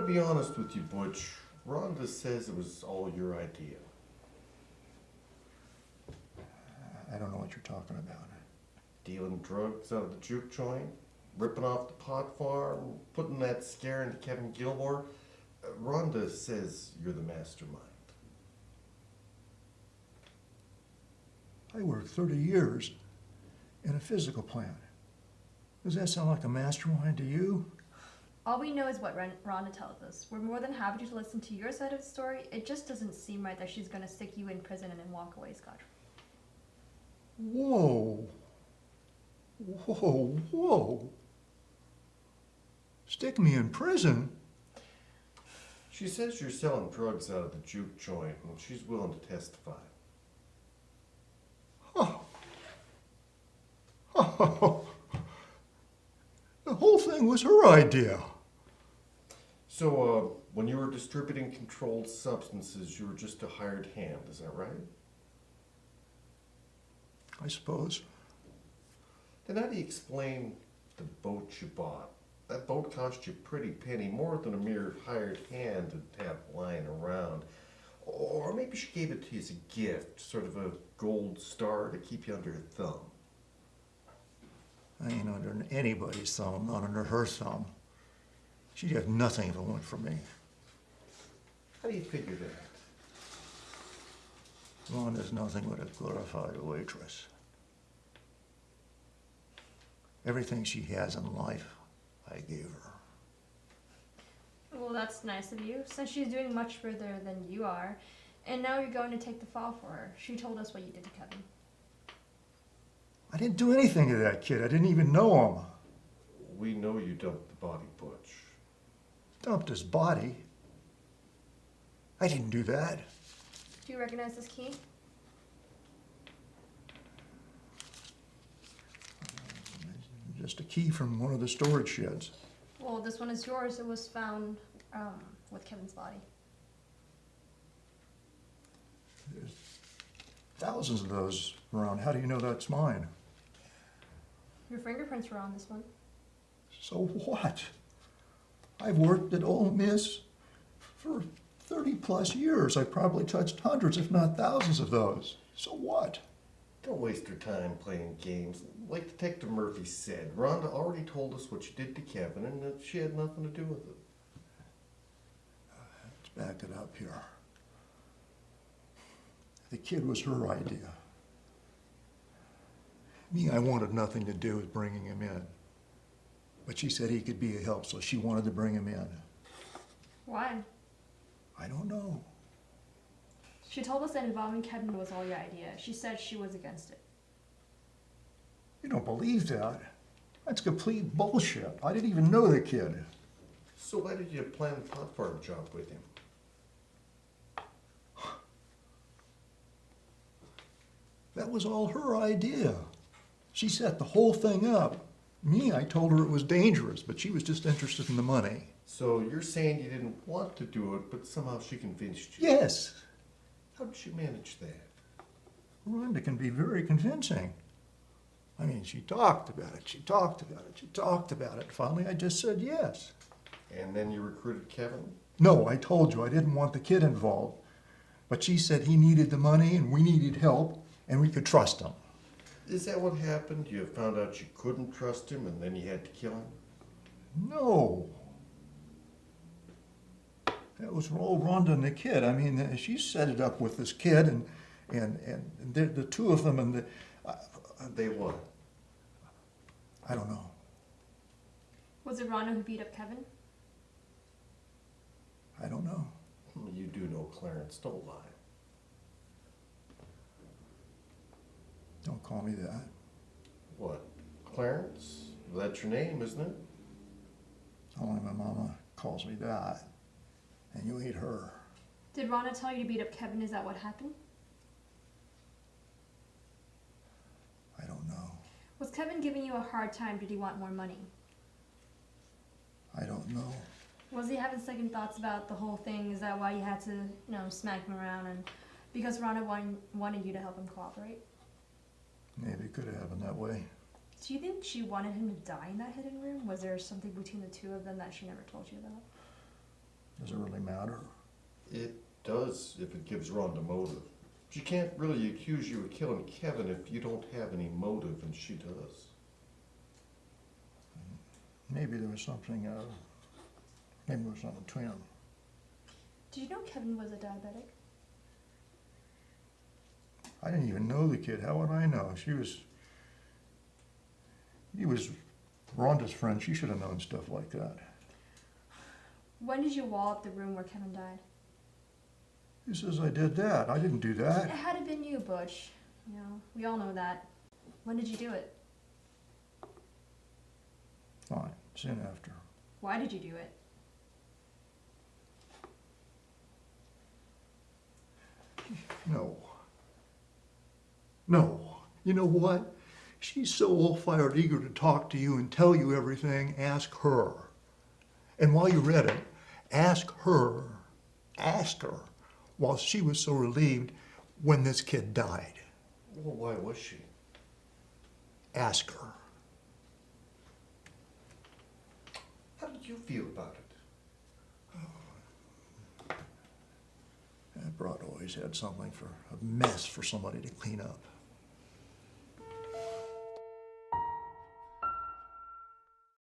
be honest with you, Butch. Rhonda says it was all your idea. I don't know what you're talking about. Dealing drugs out of the juke joint, ripping off the pot farm, putting that scare into Kevin Gilmore. Rhonda says you're the mastermind. I worked 30 years in a physical plant. Does that sound like a mastermind to you? All we know is what Rhonda tells us. We're more than happy to listen to your side of the story. It just doesn't seem right that she's going to stick you in prison and then walk away scot-free. Whoa. Whoa, whoa. Stick me in prison? She says you're selling drugs out of the juke joint, and she's willing to testify. Oh. Oh. The whole thing was her idea. So, when you were distributing controlled substances, you were just a hired hand, is that right? I suppose. Then how do you explain the boat you bought? That boat cost you a pretty penny, more than a mere hired hand to have lying around. Or maybe she gave it to you as a gift, sort of a gold star to keep you under her thumb. I ain't under anybody's thumb, not under her thumb. She'd have nothing if it weren't for me. How do you figure that? Rhonda's nothing but a glorified waitress. Everything she has in life, I gave her. Well, that's nice of you, since she's doing much further than you are. And now you're going to take the fall for her. She told us what you did to Kevin. I didn't do anything to that kid. I didn't even know him. We know you dumped the body, Butch. Dumped his body? I didn't do that. Do you recognize this key? Just a key from one of the storage sheds. Well, this one is yours. It was found with Kevin's body. There's thousands of those around. How do you know that's mine? Your fingerprints were on this one. So what? I've worked at Ole Miss for 30 plus years. I've probably touched hundreds, if not thousands of those. So what? Don't waste your time playing games. Like Detective Murphy said, Rhonda already told us what you did to Kevin and that she had nothing to do with it. Let's back it up here. The kid was her idea. Me, I wanted nothing to do with bringing him in. But she said he could be a help, so she wanted to bring him in. Why? I don't know. She told us that involving Kevin was all your idea. She said she was against it. You don't believe that? That's complete bullshit. I didn't even know the kid. So why did you plan the pot farm job with him? That was all her idea. She set the whole thing up. Me, I told her it was dangerous, but she was just interested in the money. So you're saying you didn't want to do it, but somehow she convinced you? Yes. How did she manage that? Rhonda can be very convincing. I mean, she talked about it, she talked about it, she talked about it. Finally, I just said yes. And then you recruited Kevin? No, I told you I didn't want the kid involved. But she said he needed the money and we needed help and we could trust him. Is that what happened? You found out you couldn't trust him and then you had to kill him? No. That was all Rhonda and the kid. I mean, she set it up with this kid and the two of them and They what? I don't know. Was it Rhonda who beat up Kevin? I don't know. You do know Clarence, don't lie. Don't call me that. What? Clarence? That's your name, isn't it? Only my mama calls me that. And you ain't her. Did Rhonda tell you to beat up Kevin? Is that what happened? I don't know. Was Kevin giving you a hard time? Did he want more money? I don't know. Was he having second thoughts about the whole thing? Is that why you had to, smack him around? And because Rhonda wanted you to help him cooperate? Maybe it could have happened that way. Do you think she wanted him to die in that hidden room? Was there something between the two of them that she never told you about? Does it really matter? It does if it gives Rhonda motive. She can't really accuse you of killing Kevin if you don't have any motive, and she does. Maybe there was something, maybe there was something between them. Did you know Kevin was a diabetic? I didn't even know the kid. How would I know? He was Rhonda's friend. She should have known stuff like that. When did you wall up the room where Kevin died? Who says I did that? I didn't do It that. had to have been you, Butch. You know, we all know that. When did you do it? Fine, soon after. Why did you do it? No. No. You know what? She's so all-fired eager to talk to you and tell you everything, ask her. And while you're at it, ask her while she was so relieved when this kid died. Well, why was she? Ask her. How did you feel about it? That broad always had something for a mess for somebody to clean up.